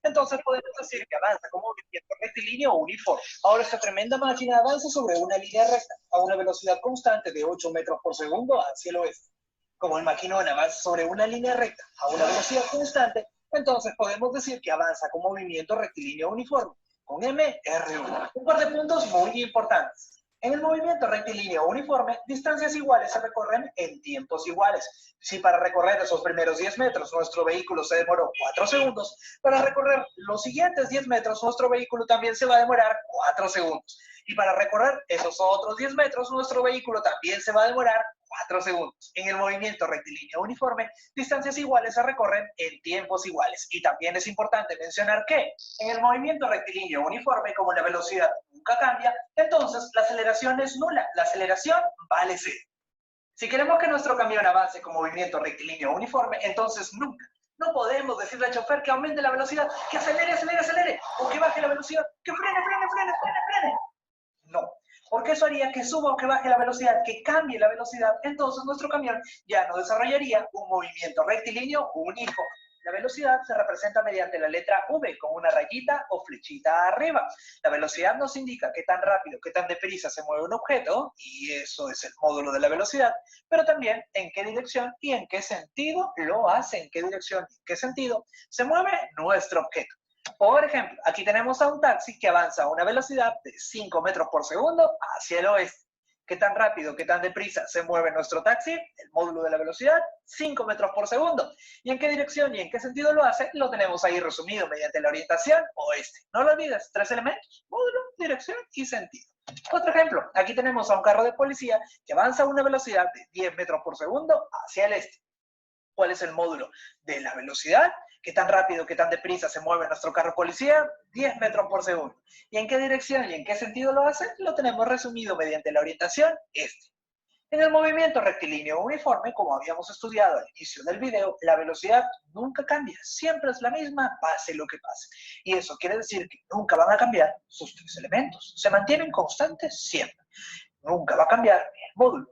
entonces podemos decir que avanza como movimiento rectilíneo o uniforme. Ahora esta tremenda máquina avanza sobre una línea recta a una velocidad constante de 8 metros por segundo hacia el oeste. Como el maquinón avanza sobre una línea recta a una velocidad constante, entonces podemos decir que avanza con movimiento rectilíneo uniforme, con MR1. Un par de puntos muy importantes. En el movimiento rectilíneo uniforme, distancias iguales se recorren en tiempos iguales. Si para recorrer esos primeros 10 metros nuestro vehículo se demoró 4 segundos, para recorrer los siguientes 10 metros nuestro vehículo también se va a demorar 4 segundos. Y para recorrer esos otros 10 metros nuestro vehículo también se va a demorar 4 segundos. En el movimiento rectilíneo uniforme, distancias iguales se recorren en tiempos iguales. Y también es importante mencionar que en el movimiento rectilíneo uniforme, como la velocidad nunca cambia, entonces la aceleración es nula. La aceleración vale 0. Si queremos que nuestro camión avance con movimiento rectilíneo uniforme, entonces nunca, no podemos decirle al chofer que aumente la velocidad, que acelere, acelere, acelere, o que baje la velocidad, que frene, frene, frene, frene, frene. No, porque eso haría que suba o que baje la velocidad, que cambie la velocidad, entonces nuestro camión ya no desarrollaría un movimiento rectilíneo uniforme. La velocidad se representa mediante la letra V con una rayita o flechita arriba. La velocidad nos indica qué tan rápido, qué tan deprisa se mueve un objeto, y eso es el módulo de la velocidad, pero también en qué dirección y en qué sentido lo hace, en qué dirección y en qué sentido se mueve nuestro objeto. Por ejemplo, aquí tenemos a un taxi que avanza a una velocidad de 5 metros por segundo hacia el oeste. ¿Qué tan rápido, qué tan deprisa se mueve nuestro taxi? El módulo de la velocidad, 5 metros por segundo. ¿Y en qué dirección y en qué sentido lo hace? Lo tenemos ahí resumido mediante la orientación oeste. No lo olvides, 3 elementos: módulo, dirección y sentido. Otro ejemplo, aquí tenemos a un carro de policía que avanza a una velocidad de 10 metros por segundo hacia el este. ¿Cuál es el módulo de la velocidad? ¿Qué tan rápido, qué tan deprisa se mueve nuestro carro policía? 10 metros por segundo. ¿Y en qué dirección y en qué sentido lo hace? Lo tenemos resumido mediante la orientación este. En el movimiento rectilíneo uniforme, como habíamos estudiado al inicio del video, la velocidad nunca cambia, siempre es la misma, pase lo que pase. Y eso quiere decir que nunca van a cambiar sus 3 elementos, se mantienen constantes siempre. Nunca va a cambiar ni el módulo,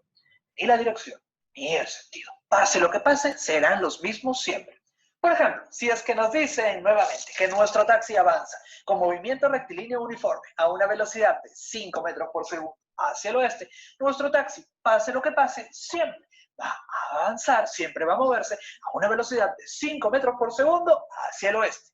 ni la dirección, ni el sentido. Pase lo que pase, serán los mismos siempre. Por ejemplo, si es que nos dicen nuevamente que nuestro taxi avanza con movimiento rectilíneo uniforme a una velocidad de 5 metros por segundo hacia el oeste, nuestro taxi, pase lo que pase, siempre va a avanzar, siempre va a moverse a una velocidad de 5 metros por segundo hacia el oeste.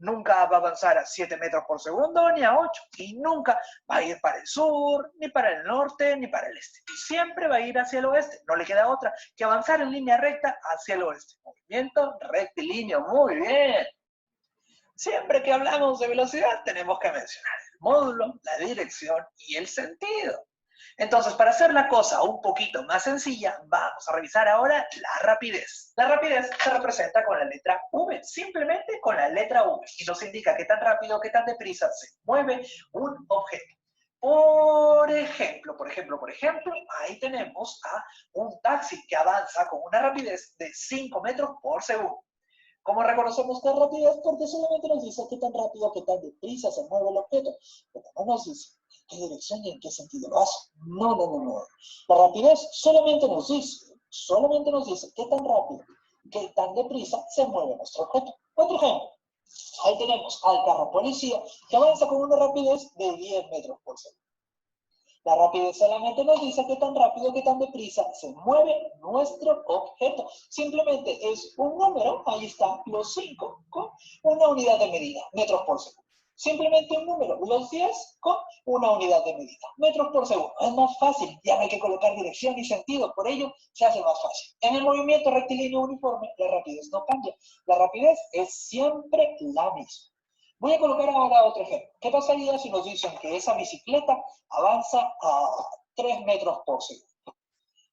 Nunca va a avanzar a 7 metros por segundo ni a 8, y nunca va a ir para el sur, ni para el norte, ni para el este. Siempre va a ir hacia el oeste, no le queda otra que avanzar en línea recta hacia el oeste. Movimiento rectilíneo, muy bien. Siempre que hablamos de velocidad tenemos que mencionar el módulo, la dirección y el sentido. Entonces, para hacer la cosa un poquito más sencilla, vamos a revisar ahora la rapidez. La rapidez se representa con la letra V, simplemente con la letra V, y nos indica qué tan rápido, qué tan deprisa se mueve un objeto. Por ejemplo, ahí tenemos a un taxi que avanza con una rapidez de 5 metros por segundo. ¿Cómo reconocemos qué rapidez? Porque solamente nos dice qué tan rápido, qué tan deprisa se mueve el objeto, pero no nos dice en qué dirección y en qué sentido lo hace. No. La rapidez solamente nos dice qué tan rápido, qué tan deprisa se mueve nuestro objeto. Otro ejemplo, ahí tenemos al carro policía que avanza con una rapidez de 10 metros por segundo. La rapidez solamente nos dice qué tan rápido, qué tan deprisa se mueve nuestro objeto. Simplemente es un número, ahí está, los 5 con una unidad de medida, metros por segundo. Simplemente un número, los 10 con una unidad de medida, metros por segundo. Es más fácil, ya no hay que colocar dirección y sentido, por ello se hace más fácil. En el movimiento rectilíneo uniforme, la rapidez no cambia. La rapidez es siempre la misma. Voy a colocar ahora otro ejemplo. ¿Qué pasaría si nos dicen que esa bicicleta avanza a 3 metros por segundo?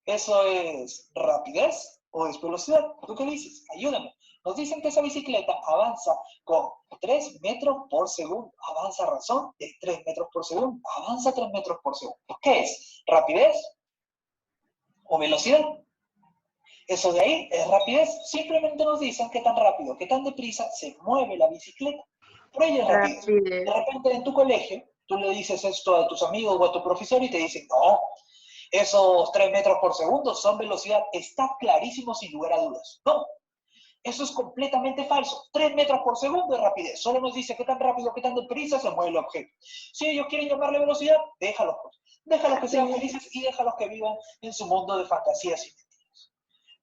¿Eso es rapidez o es velocidad? ¿Tú qué dices? Ayúdame. Nos dicen que esa bicicleta avanza con 3 metros por segundo. Avanza a razón de 3 metros por segundo. Avanza 3 metros por segundo. ¿Qué es? ¿Rapidez o velocidad? Eso de ahí es rapidez. Simplemente nos dicen qué tan rápido, qué tan deprisa se mueve la bicicleta. Por ello es rapidez. De repente en tu colegio, tú le dices esto a tus amigos o a tu profesor y te dicen, no, esos 3 metros por segundo son velocidad. Está clarísimo sin lugar a dudas. No. Eso es completamente falso. 3 metros por segundo es rapidez. Solo nos dice qué tan rápido, qué tan deprisa se mueve el objeto. Si ellos quieren llamarle velocidad, déjalos. Déjalos que sean felices y déjalos que vivan en su mundo de fantasías y mentiras.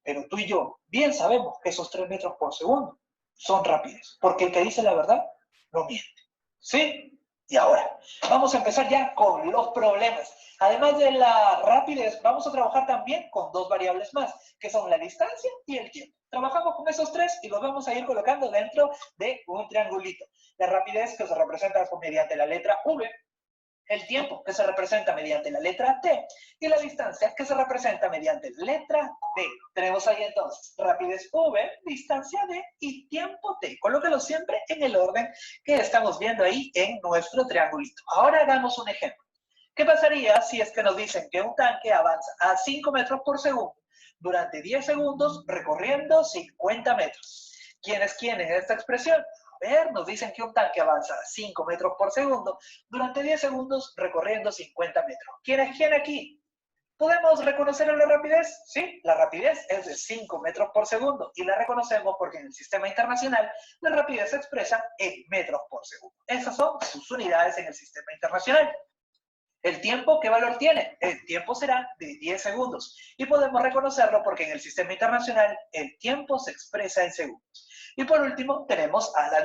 Pero tú y yo bien sabemos que esos 3 metros por segundo son rapidez. Porque el que dice la verdad no miente. ¿Sí? Y ahora, vamos a empezar ya con los problemas. Además de la rapidez, vamos a trabajar también con dos variables más, que son la distancia y el tiempo. Trabajamos con esos tres y los vamos a ir colocando dentro de un triangulito. La rapidez, que se representa mediante la letra V, el tiempo, que se representa mediante la letra T, y la distancia, que se representa mediante la letra D. Tenemos ahí entonces rapidez V, distancia D y tiempo T. Colócalo siempre en el orden que estamos viendo ahí en nuestro triangulito. Ahora hagamos un ejemplo. ¿Qué pasaría si es que nos dicen que un tanque avanza a 5 metros por segundo durante 10 segundos recorriendo 50 metros? ¿Quién es quién en esta expresión? A ver, nos dicen que un tanque avanza a 5 metros por segundo durante 10 segundos recorriendo 50 metros. ¿Quién es quién aquí? ¿Podemos reconocer la rapidez? Sí, la rapidez es de 5 metros por segundo y la reconocemos porque en el sistema internacional la rapidez se expresa en metros por segundo. Esas son sus unidades en el sistema internacional. ¿El tiempo qué valor tiene? El tiempo será de 10 segundos y podemos reconocerlo porque en el sistema internacional el tiempo se expresa en segundos. Y por último tenemos a la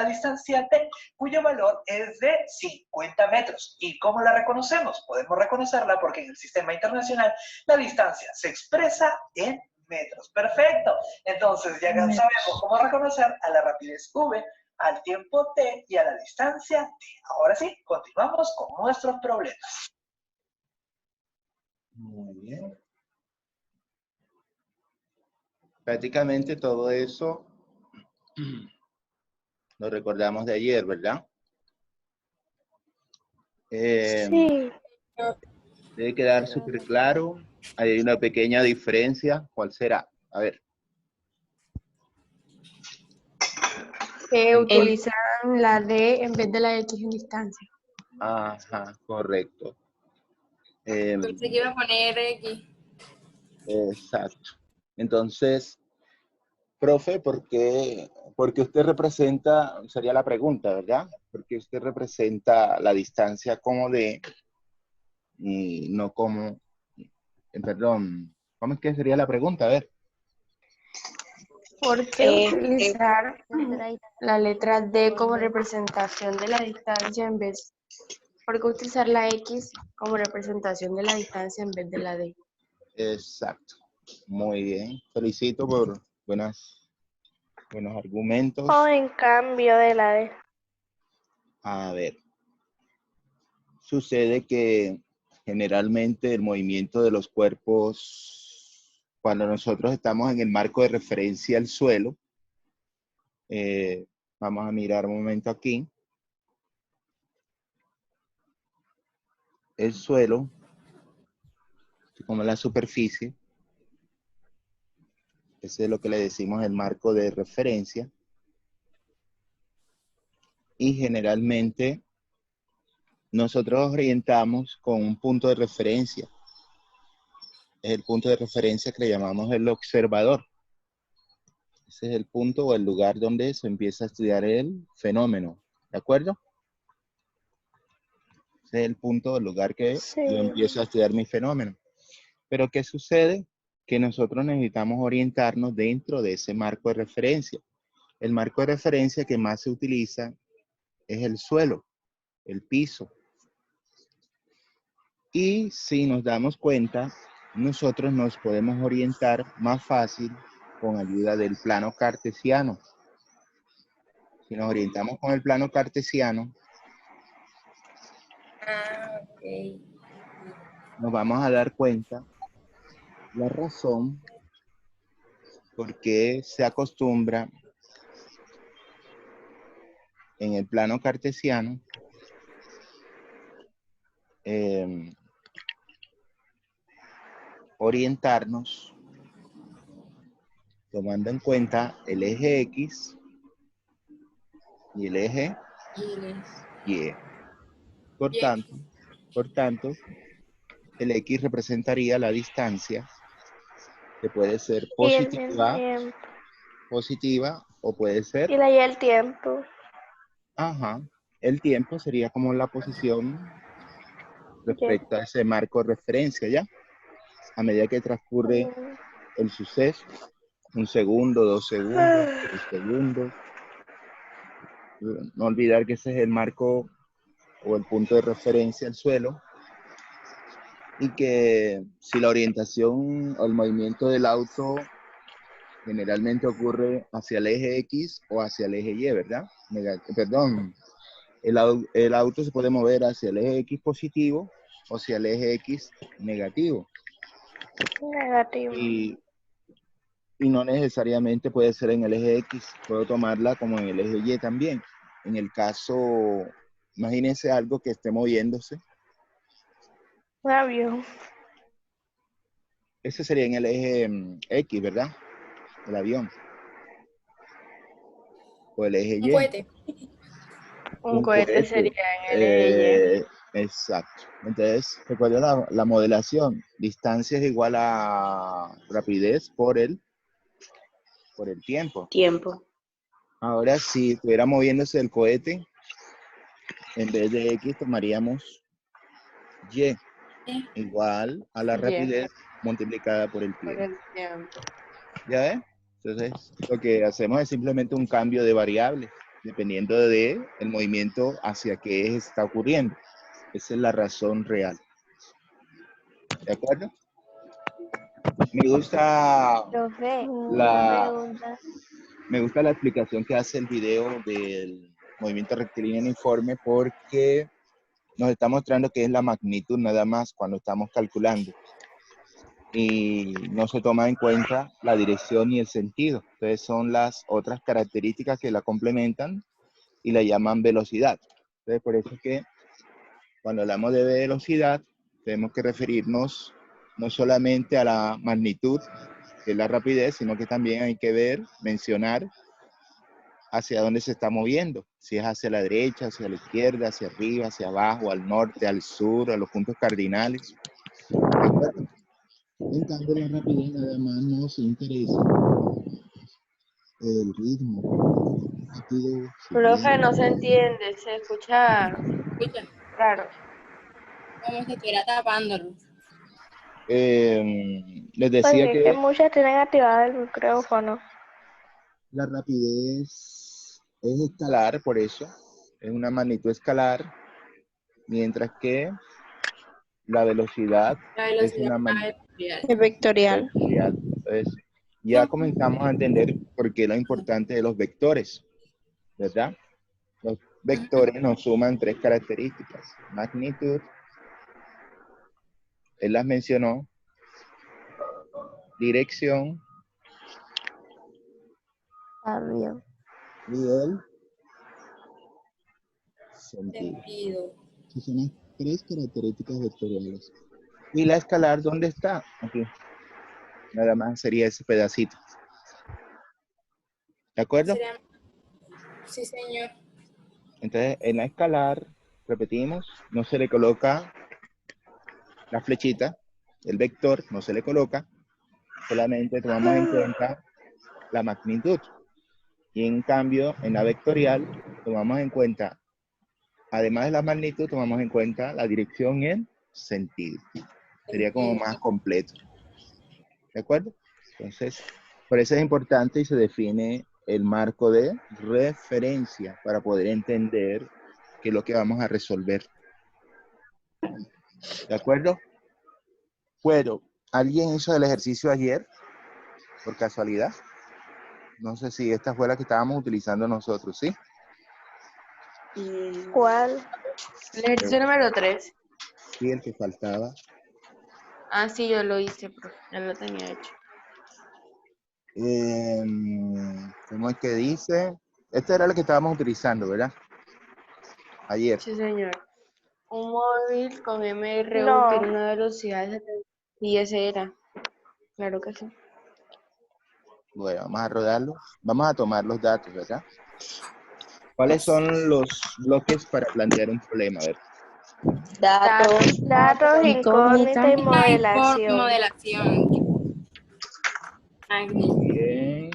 distancia T, cuyo valor es de 50 metros. ¿Y cómo la reconocemos? Podemos reconocerla porque en el sistema internacional la distancia se expresa en metros. Perfecto. Entonces ya sabemos cómo reconocer a la rapidez V, al tiempo T y a la distancia T. Ahora sí, continuamos con nuestros problemas. Muy bien. Prácticamente todo eso lo recordamos de ayer, ¿verdad? Sí. Debe quedar súper claro. Hay una pequeña diferencia. ¿Cuál será? A ver. Que utilizan la D en vez de la X en distancia. Ajá, correcto. Pensé que iba a poner X. Exacto. Entonces, profe, porque usted representa, sería la pregunta, ¿verdad? Porque usted representa la distancia como D y no como, perdón, ¿cómo es que sería la pregunta? A ver. ¿Por qué utilizar la letra D como representación de la distancia en vez? ¿Por qué utilizar la X como representación de la distancia en vez de la D? Exacto. Muy bien. Felicito por buenos argumentos. O en cambio de la D. A ver. Sucede que generalmente el movimiento de los cuerpos, cuando nosotros estamos en el marco de referencia al suelo, vamos a mirar un momento aquí. El suelo, como la superficie, ese es lo que le decimos el marco de referencia. Y generalmente nosotros orientamos con un punto de referencia. Es el punto de referencia que le llamamos el observador. Ese es el punto o el lugar donde se empieza a estudiar el fenómeno. ¿De acuerdo? Ese es el punto o el lugar que yo empiezo a estudiar mi fenómeno. Pero ¿qué sucede? Que nosotros necesitamos orientarnos dentro de ese marco de referencia. El marco de referencia que más se utiliza es el suelo, el piso. Y si nos damos cuenta, nosotros nos podemos orientar más fácil con ayuda del plano cartesiano. Si nos orientamos con el plano cartesiano, nos vamos a dar cuenta la razón por qué se acostumbra en el plano cartesiano orientarnos tomando en cuenta el eje X y el eje Y. Por tanto, el X representaría la distancia que puede ser positiva positiva o puede ser, Y la y el tiempo. ajá, el tiempo sería como la posición Ya. respecto a ese marco de referencia, ¿ya? A medida que transcurre el suceso, 1 segundo, 2 segundos, 3 segundos. No olvidar que ese es el marco o el punto de referencia al suelo y que si la orientación o el movimiento del auto generalmente ocurre hacia el eje X o hacia el eje Y, ¿verdad? Perdón, el auto se puede mover hacia el eje X positivo o hacia el eje X negativo. Negativo. Y no necesariamente puede ser en el eje X, puedo tomarla como en el eje Y también. En el caso, imagínense algo que esté moviéndose. Un avión. Ese sería en el eje X, ¿verdad? El avión. O el eje Un Y. cohete. Un cohete sería en el eje Y. Exacto. Entonces, recuerda la modelación. Distancia es igual a rapidez por el tiempo. Tiempo. Ahora, si estuviera moviéndose el cohete, en vez de X tomaríamos Y, igual a la Y. rapidez multiplicada por el Por tiempo. el tiempo. ¿Ya ves? Entonces, lo que hacemos es simplemente un cambio de variables, dependiendo de el movimiento hacia qué eje está ocurriendo. Esa es la razón real. ¿De acuerdo? Me gusta Profe, una pregunta. me gusta la explicación que hace el video del movimiento rectilíneo uniforme porque nos está mostrando que es la magnitud nada más cuando estamos calculando. Y no se toma en cuenta la dirección y el sentido. Entonces son las otras características que la complementan y la llaman velocidad. Entonces por eso es que cuando hablamos de velocidad tenemos que referirnos no solamente a la magnitud, que es la rapidez, sino que también hay que mencionar hacia dónde se está moviendo. Si es hacia la derecha, hacia la izquierda, hacia arriba, hacia abajo, al norte, al sur, a los puntos cardinales. ¿De acuerdo? En cambio, la rapidez nada más nos interesa el ritmo. Rápido, Profe, no se entiende, se escucha Escucha, raro. como si estuviera tapándolo. les decía Porque es que que muchas tienen activado el micrófono. la rapidez es escalar, por eso, es una magnitud escalar, mientras que la velocidad La es velocidad una magnitud Es vectorial. vectorial. Entonces, ya comenzamos a entender por qué lo importante de los vectores, ¿verdad? Los vectores nos suman 3 características. Magnitud, él las mencionó, dirección Avión. y el sentido. sentido. Esas son las 3 características vectoriales. ¿Y la escalar dónde está? Aquí. Nada más sería ese pedacito. ¿De acuerdo? Sería... Sí, señor. Entonces, en la escalar, repetimos, no se le coloca la flechita, el vector no se le coloca, solamente tomamos en cuenta la magnitud. Y en cambio, en la vectorial, tomamos en cuenta, además de la magnitud, tomamos en cuenta la dirección y el sentido. Sería como más completo. ¿De acuerdo? Entonces, por eso es importante y se define el marco de referencia para poder entender qué es lo que vamos a resolver. ¿De acuerdo? Bueno, ¿alguien hizo el ejercicio ayer? Por casualidad. No sé si esta fue la que estábamos utilizando nosotros, ¿sí? ¿Cuál? El ejercicio número 3. Sí, el que faltaba. Ah, sí, yo lo hice, profe. Ya lo tenía hecho. ¿Cómo es que dice? Este era el que estábamos utilizando, ¿verdad? Ayer. Sí, señor. Un móvil con MRU No. tiene una velocidad de 70. Y ese era. Claro que sí. Bueno, vamos a rodarlo. Vamos a tomar los datos, ¿verdad? ¿Cuáles son los bloques para plantear un problema? A ver. Datos, incógnita y modelación. Modelación. Magnitud. Bien.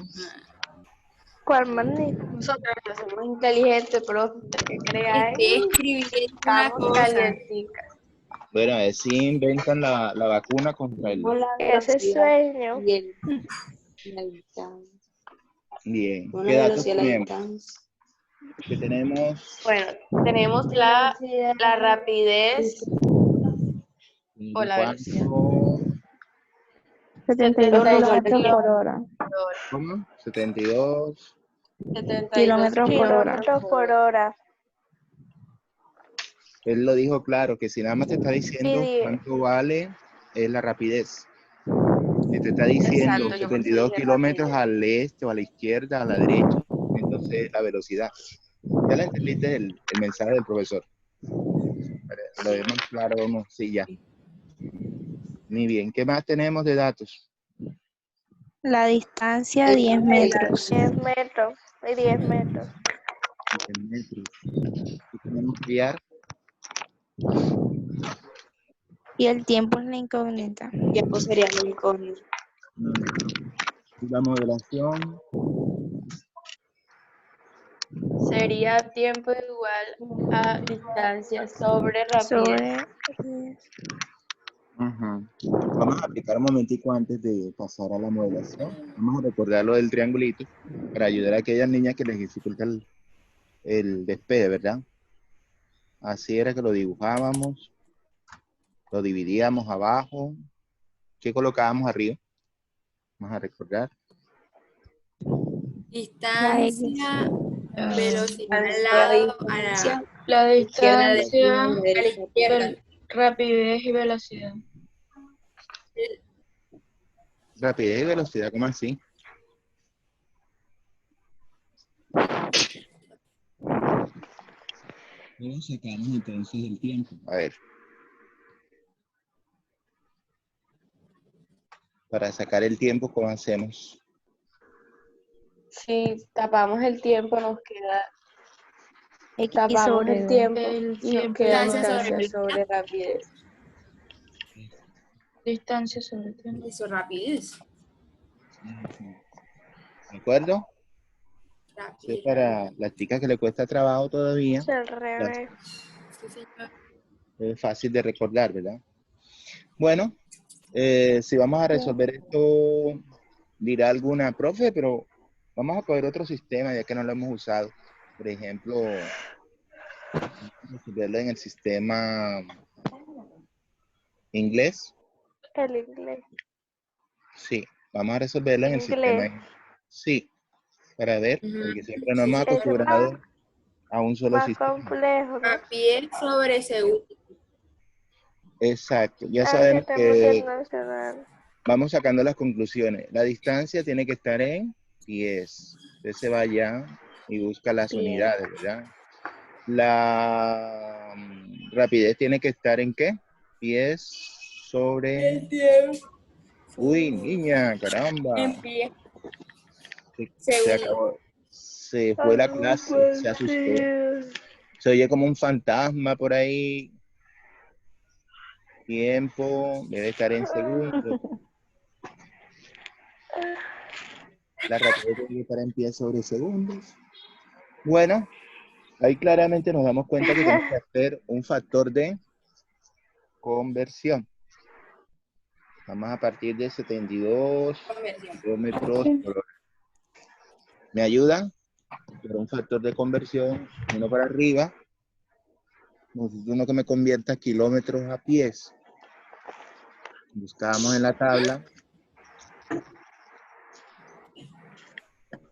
¿Cuál magnitud? Nosotros no somos inteligentes, pero usted que crea, Estoy escribiendo una estamos cosa. calienticas. Bueno, a ver si inventan la vacuna contra el... Ese sueño. La distancia. Bien. Una ¿Qué datos velocidad a la tenemos? distancia. Que tenemos Bueno, tenemos la rapidez o la velocidad. ¿cuánto? 72 kilómetros por hora. ¿Cómo? 72. 72 Kilómetros por hora. kilómetros por hora. Él lo dijo claro, que si nada más te está diciendo Sí. cuánto vale es la rapidez. Si te está diciendo Exacto, yo 72 dije kilómetros rapidez. al este o a la izquierda, a la derecha, entonces la velocidad. Ya la entendiste el mensaje del profesor. Lo vemos claro, vamos, sí, ya. Muy bien, ¿qué más tenemos de datos? La distancia 10 metros. 10 metros y 10 metros. 10 metros. ¿Qué tenemos que hallar? Y el tiempo es la incógnita. El tiempo sería la incógnita. La modelación. Sería tiempo igual a distancia sobre rapidez. Vamos a aplicar un momentico antes de pasar a la modelación. Vamos a recordar lo del triangulito para ayudar a aquellas niñas que les dificulta el despegue, ¿verdad? Así era que lo dibujábamos, lo dividíamos abajo. ¿Qué colocábamos arriba? Vamos a recordar. Distancia, velocidad al lado, a La izquierda, distancia, a la la izquierda. rapidez y velocidad. Rapidez y velocidad, ¿cómo así? ¿Cómo sacamos entonces el tiempo? A ver. Para sacar el tiempo, ¿cómo hacemos? Si tapamos el tiempo, nos queda. X Tapamos sobre el B. tiempo y nos queda Distancia distancia sobre sobre rapidez. Distancia sobre tiempo. Eso, rapidez. ¿De acuerdo? Eso es Rapidez. para las chicas que le cuesta trabajo todavía. Es al revés. Sí, señor. Es fácil de recordar, ¿verdad? Bueno, si vamos a resolver esto, dirá alguna profe, pero vamos a coger otro sistema ya que no lo hemos usado. Por ejemplo, resolverlo en el sistema inglés. El inglés. Sí, vamos a resolverlo en el sistema inglés. Sí, para ver, porque siempre nos hemos acostumbrado a un solo sistema. Complejo, ¿no? Rapidez sobre segundo. Exacto, ya sabemos que internacional. vamos sacando las conclusiones. La distancia tiene que estar en pies. Usted se va allá y busca las unidades, ¿verdad? La rapidez tiene que estar en ¿qué? Pies sobre... El tiempo. Uy, niña, caramba. En pie. Se acabó. Se fue la clase, se asustó. Se oye como un fantasma por ahí. Tiempo, debe estar en segundos. La rapidez debe estar en pies sobre segundos. Bueno, ahí claramente nos damos cuenta que tenemos que hacer un factor de conversión. Vamos a partir de 72 kilómetros por hora. ¿Me ayudan? Pero un factor de conversión, uno para arriba. Necesito uno que me convierta kilómetros a pies. Buscamos en la tabla.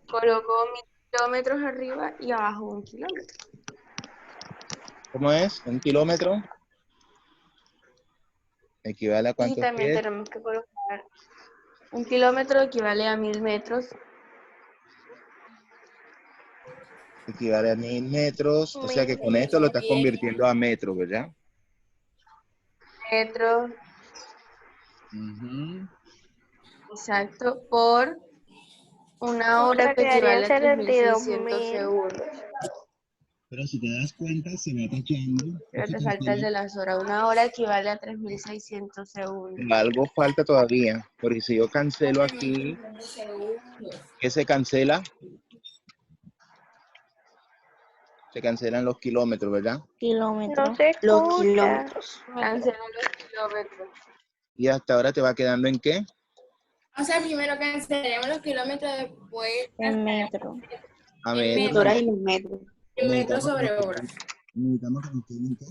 Colocó 1000 kilómetros arriba y abajo 1 kilómetro. ¿Cómo es? ¿1 kilómetro? ¿Equivale a Y cuántos también pies? tenemos que colocar 1 kilómetro equivale a 1000 metros. Equivale a 1000 metros. O sea que con esto lo estás convirtiendo a metros, ¿verdad? Metros. Exacto, por una hora que equivale a 3600 segundos. Pero si te das cuenta, se va tachando. Pero te falta el de las horas. Una hora equivale a 3600 segundos. Algo falta todavía, porque si yo cancelo aquí, ¿qué se cancela? Se cancelan los kilómetros, ¿verdad? No Kilómetro. se Los escucha. kilómetros. Cancela los kilómetros. Y hasta ahora te va quedando en qué? O sea, primero cancelaremos los kilómetros, después En metro. A En ver, metro. Horas y los metros. en metros necesitamos sobre que- horas. necesitamos que nos queden en qué.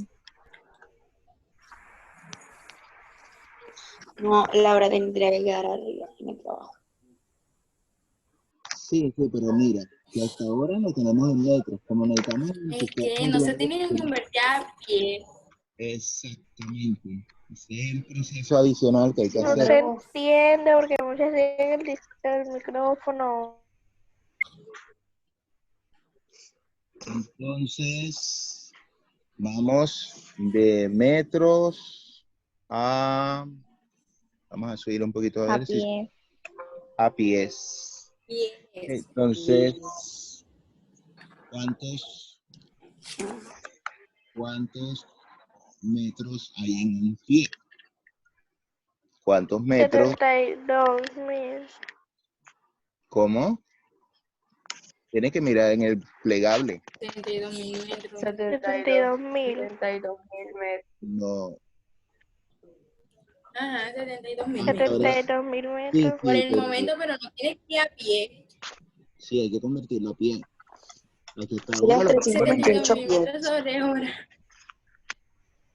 No, Laura tendría que quedar arriba en el trabajo. Sí, pero mira, que hasta ahora lo tenemos en metros. Como necesitamos Es que no se tiene que convertir a pie. Exactamente. Ese es el proceso adicional que hay que No hacer. se entiende porque muchas veces el micrófono. Entonces, vamos de metros a... Vamos a subir un poquito a A ver si pie. a pies. Pies. Entonces, ¿cuántos metros hay en un pie? ¿Cuántos metros? 72.000. ¿Cómo? Tienes que mirar en el plegable. 72.000 metros. 72.000. 72.000 metros. No. Ajá, 72.000 Hasta metros. ahora- 72.000 Sí, metros. Por el pero- momento, pero no tienes que ir a pie. Sí, hay que convertirlo a pie. Aquí está. Serían Ahora lo- 328 72.000 pies. metros sobre hora.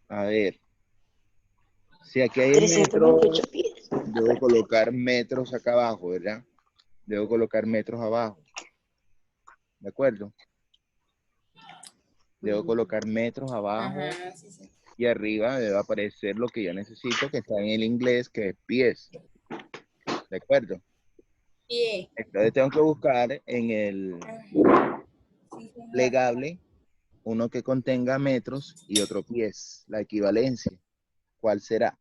A ver. Si aquí hay metros, 328 pies. debo colocar metros acá abajo, ¿verdad? Debo colocar metros abajo. ¿De acuerdo? Debo colocar metros abajo Ajá, sí, sí. y arriba debe aparecer lo que yo necesito, que está en el inglés, que es pies. ¿De acuerdo? Pie. Entonces tengo que buscar en el Sí, señor. plegable uno que contenga metros y otro pies, la equivalencia. ¿Cuál será?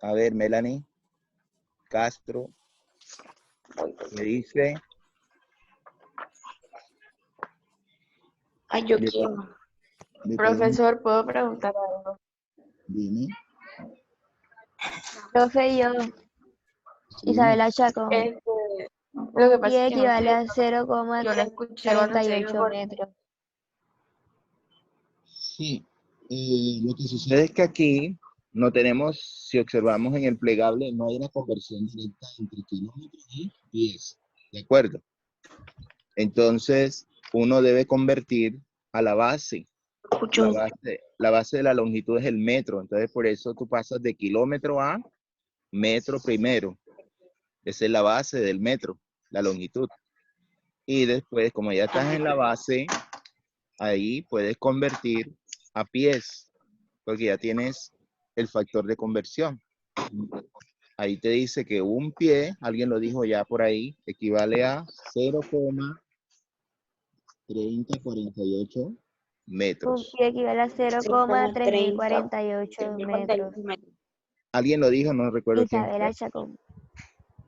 A ver, Melanie Castro, me dice, Ay, yo de- quiero. de- Profesor, ¿puedo preguntar algo? dime, Profe, yo, sí, Isabela Chacón, Lo que pasa pie es que no equivale a sé, yo la escuché cuando se dijo 0,38 por- metros. sí. Lo que sucede es que aquí no tenemos, si observamos en el plegable, no hay una conversión directa entre kilómetros y pies. ¿De acuerdo? Entonces, uno debe convertir a la base. Escucho. La base de la longitud es el metro. Entonces, por eso tú pasas de kilómetro a metro primero. Esa es la base del metro, la longitud. Y después, como ya estás en la base, ahí puedes convertir a pies, porque ya tienes el factor de conversión. Ahí te dice que un pie, alguien lo dijo ya por ahí, equivale a 0,3048 Un metros. pie equivale a 0,3048 metros. Alguien lo dijo, no recuerdo quién Isabela fue. Chacón.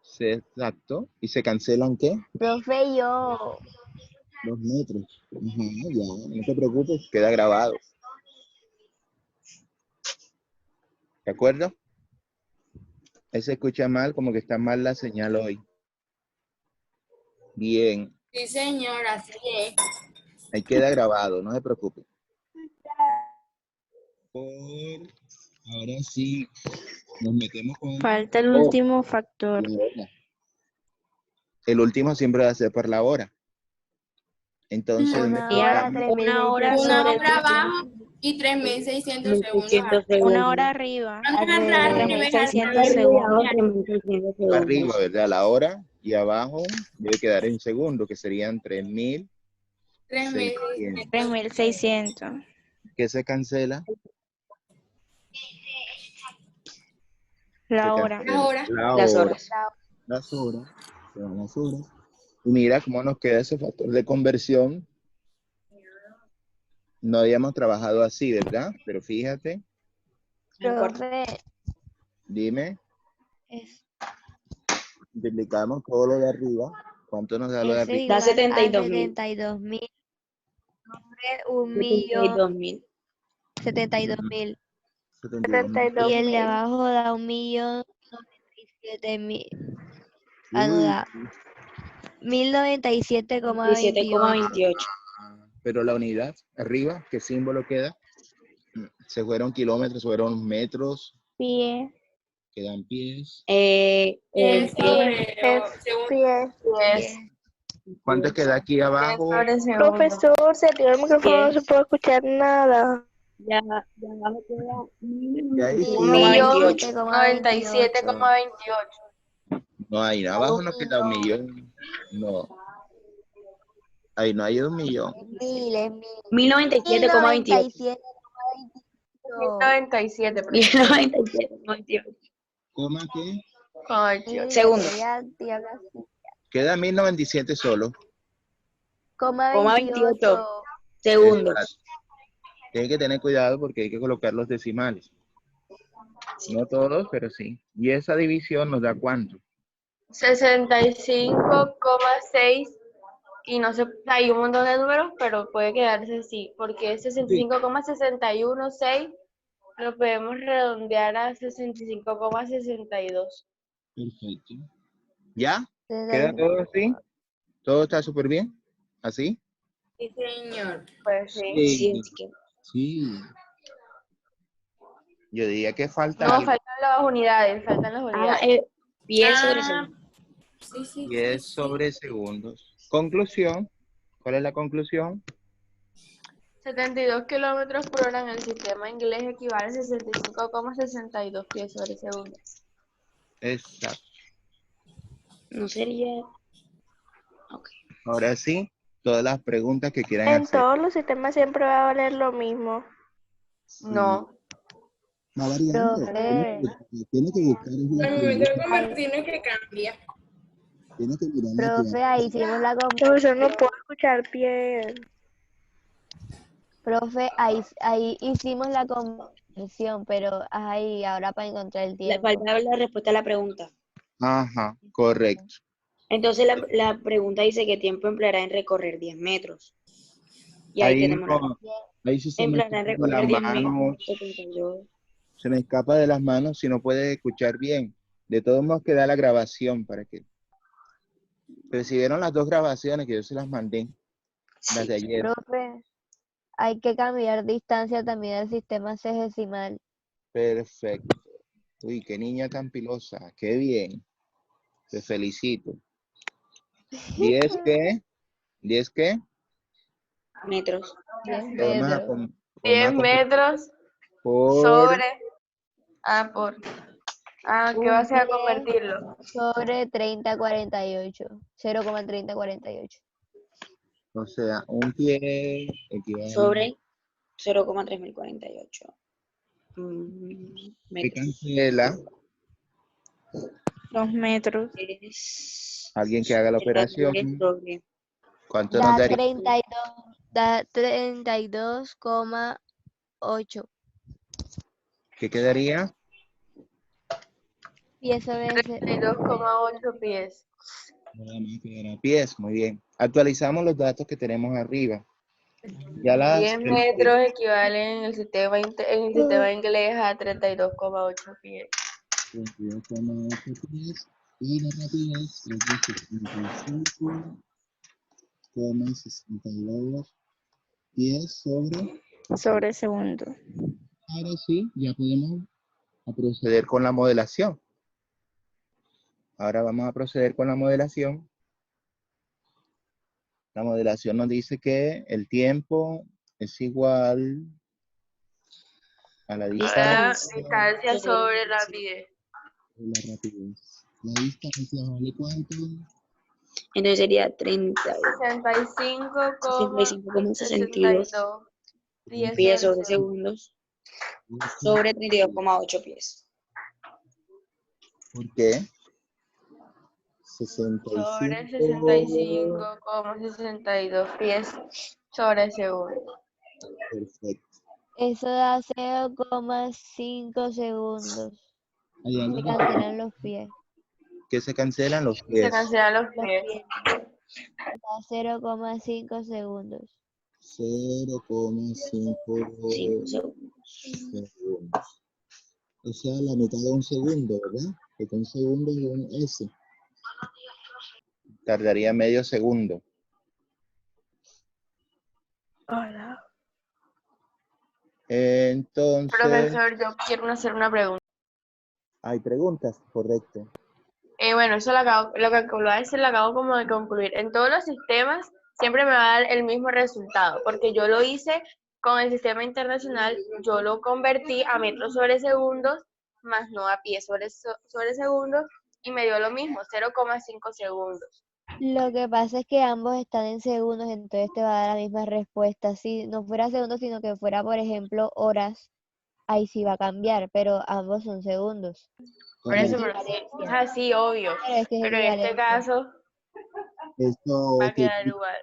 Sí, exacto. ¿Y se cancelan qué? Profe, yo, 2 metros. Ajá, ya, no te preocupes, queda grabado. ¿De acuerdo? Ahí se escucha mal, como que está mal la señal hoy. Bien, Sí, señor, así es. ahí queda grabado, no se preocupe. Ahora sí, nos metemos con Falta el Oh. último factor. la hora. El último siempre va a ser por la hora. Entonces, ¿dónde una está? hora, Una hora 3.600 Una sobre hora abajo y 3.600 segundos. 1600 segundos. Una hora arriba. alrededor. 3.600 segundos. 3600 segundos. Arriba, ¿verdad? La hora y abajo debe quedar en segundo, que serían 3.000. 3.600. 3.600. ¿Qué se cancela? La Se hora. cancela Ahora. la Las hora. horas. Las horas. Se van las horas. Y mira cómo nos queda ese factor de conversión. No habíamos trabajado así, ¿verdad? Pero fíjate, No importa. Profe, dime, es- multiplicamos todo lo de arriba. ¿Cuánto nos da lo de eso arriba? igual a 72.000. 72.000. Un millón 72.000. 72.000. 72.000. Y el de abajo da 1.097.000. Ah, no Uy, da 1.097,28. 17,28. pero la unidad, arriba, ¿qué símbolo queda? Se fueron kilómetros, fueron metros, Pie. quedan pies. Es El sobre segundo. Pie. Pies. ¿Cuánto queda aquí Pies abajo? sobre segundo. Profesor, se tiró el micrófono, no Pies. se puede escuchar nada. Ya abajo queda ¿Qué hay? 1,28. 97,28. No, ahí abajo no queda 1.000.000. No, ahí no hay 1.000.000. Es mil. 1097,28. 97, profesor. 1097,28. ¿Cómo qué? Con 28. Segundos. Queda 1.097 solo. Coma 28 segundos. Exacto. Tiene que tener cuidado porque hay que colocar los decimales. No todos, pero sí. ¿Y esa división nos da cuánto? 65,6 y no sé, hay un montón de números, pero puede quedarse así, porque 65,616 lo podemos redondear a 65,62. Perfecto. ¿Ya? ¿Queda todo así? ¿Todo está súper bien? ¿Así? Sí, señor. Pues sí. Sí, así que- Sí. Yo diría que falta No, algo. faltan las unidades, pies sobre segundos. Sí, sí. 10 sobre segundos. Conclusión. ¿Cuál es la conclusión? 72 kilómetros por hora en el sistema inglés equivale a 65,62 pies sobre segundo. Exacto. No sería. Ok. Ahora sí, todas las preguntas que quieran En hacer. todos los sistemas siempre va a valer lo mismo. No. Va variando. Profe. Tiene que buscar Al momento de convertir no es que cambia. Tiene que mirar Profe, ahí hicimos la Profesor, no conversión. puedo escuchar bien. Profe, ahí hicimos la conversión, pero ahí ahora para encontrar el Le tiempo. faltaba la respuesta a la pregunta. Ajá, correcto. Entonces la pregunta dice qué tiempo empleará en recorrer 10 metros. Y ahí Ahí tenemos la no, ahí sí se me empleará en escapa de las recorrer 10 metros. manos. 72. Se me escapa de las manos si no puede escuchar bien. De todos modos queda la grabación para que recibieron las 2 grabaciones que yo se las mandé, las de ayer. Profe, hay que cambiar distancia también al sistema sexagesimal. Perfecto. Uy, qué niña tan pilosa. Qué bien. Te felicito. ¿10 qué? ¿10 qué? Metros. 10 Vamos a, metros. 10 metros por sobre. ¿Qué va a hacer a Un pie convertirlo? sobre 3048. 0,3048. o sea, un pie equivale Sobre 0,3048 que metros. cancela. 2 metros. Alguien que haga la operación. Sobre ¿Cuánto nos Da daría? 32,8 ¿Qué quedaría? pies sobre ese. 32,8 pies. Nada más quedará pies. Muy bien. Actualizamos los datos que tenemos arriba. Ya las 10 metros equivalen en el sistema inglés a 32,8 pies. 22,8 pies. Y la rapidez es de 65,62 pies Sobre segundo. Ahora sí, ya podemos proceder con la modelación. Ahora vamos a proceder con la modelación. La modelación nos dice que el tiempo es igual a la Distancia sobre rapidez. La rapidez. La distancia vale cuánto. Entonces sería 65,62 pies sobre segundos sobre 32,8 pies. ¿Por qué? Sobre 65,62 pies sobre segundo. Perfecto. Eso da 0,5 segundos. Hay algo Se cancelan los pies. que se cancelan los Se pies. cancelan los pies. Da 0,5 segundos. 0,5 segundos. segundos. O sea, la mitad de un segundo, ¿verdad? Porque un segundo es un S. Tardaría medio segundo. Hola. Entonces, Profesor, yo quiero hacer una pregunta. hay preguntas, correcto. Bueno, eso lo que acabo de decir lo acabo como de concluir. En todos los sistemas siempre me va a dar el mismo resultado, porque yo lo hice con el sistema internacional, yo lo convertí a metros sobre segundos, más no a pie sobre segundos, y me dio lo mismo, 0,5 segundos. Lo que pasa es que ambos están en segundos, entonces te va a dar la misma respuesta. Si no fuera segundos, sino que fuera, por ejemplo, horas, ahí sí va a cambiar, pero ambos son segundos. Por eso, Correcto. pero sí, es así, obvio. Claro, es que es Pero en este equivalencia. caso Esto va a quedar igual.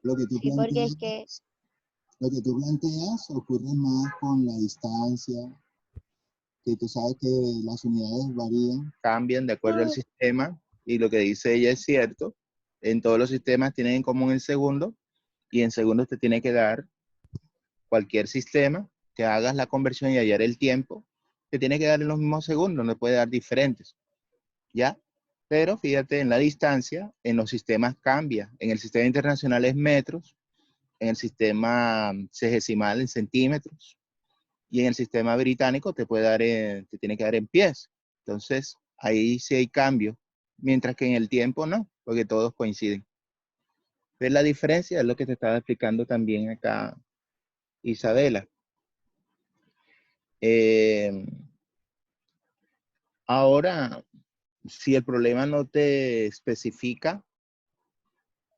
lo que tú Sí, porque es que lo que tú planteas ocurre más con la distancia, que tú sabes que las unidades varían. Cambian de acuerdo al sistema, y lo que dice ella es cierto. En todos los sistemas tienen en común el segundo, y en segundos te tiene que dar cualquier sistema que hagas la conversión y hallar el tiempo, te tiene que dar en los mismos segundos, no puede dar diferentes, ¿ya? Pero fíjate, en la distancia, en los sistemas cambia. En el sistema internacional es metros, en el sistema sexagesimal en centímetros, y en el sistema británico te puede dar, te tiene que dar en pies. Entonces, ahí sí hay cambio, mientras que en el tiempo no, porque todos coinciden. ¿Ves la diferencia? Es lo que te estaba explicando también acá Isabela. Ahora, si el problema no te especifica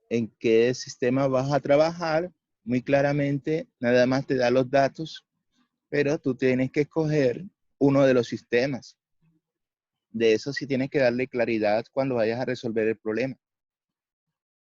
en qué sistema vas a trabajar, muy claramente nada más te da los datos, pero tú tienes que escoger uno de los sistemas. De eso sí tienes que darle claridad cuando vayas a resolver el problema.